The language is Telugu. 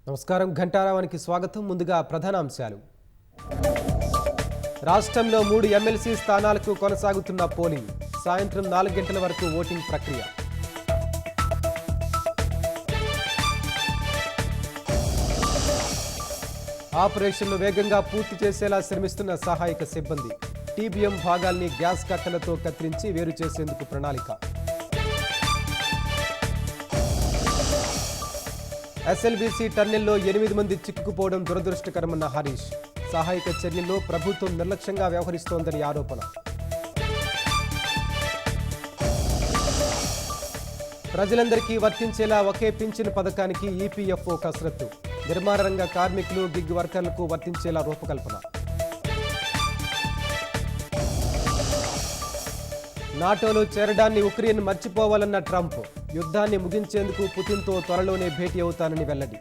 నమస్కారం ఘంటారావానికి స్వాగతం. ముందుగా ప్రధానాంశాలు. రాష్ట్రంలో 3 ఎమ్మెల్సీ స్థానాలకు కొనసాగుతున్న పోలింగ్. సాయంత్రం 4 గంటల వరకు ఓటింగ్ ప్రక్రియ. ఆపరేషన్లు వేగంగా పూర్తి చేసేలా శ్రమిస్తున్న సహాయక సిబ్బంది. టీబీఎం భాగాల్ని గ్యాస్ కట్టెలతో కత్తిరించి వేరు చేసేందుకు ప్రణాళిక. ఎస్ఎల్బీసీ టన్నెల్లో 8 మంది చిక్కుకుపోవడం దురదృష్టకరమన్న హరీష్. సహాయక చర్యల్లో ప్రభుత్వం నిర్లక్ష్యంగా వ్యవహరిస్తోందని ఆరోపణ. ప్రజలందరికీ వర్తించేలా ఒకే పింఛను పథకానికి ఈపీఎఫ్ఓ కసరత్తు. నిర్మాణ రంగ కార్మికులు, గిగ్ వర్కర్లకు వర్తించేలా రూపకల్పన. నాటోలో చేరడాన్ని ఉక్రెయిన్ మర్చిపోవాలన్న ట్రంప్. యుద్ధాన్ని ముగించేందుకు పుతిన్తో త్వరలోనే భేటీ అవుతానని వెల్లడి.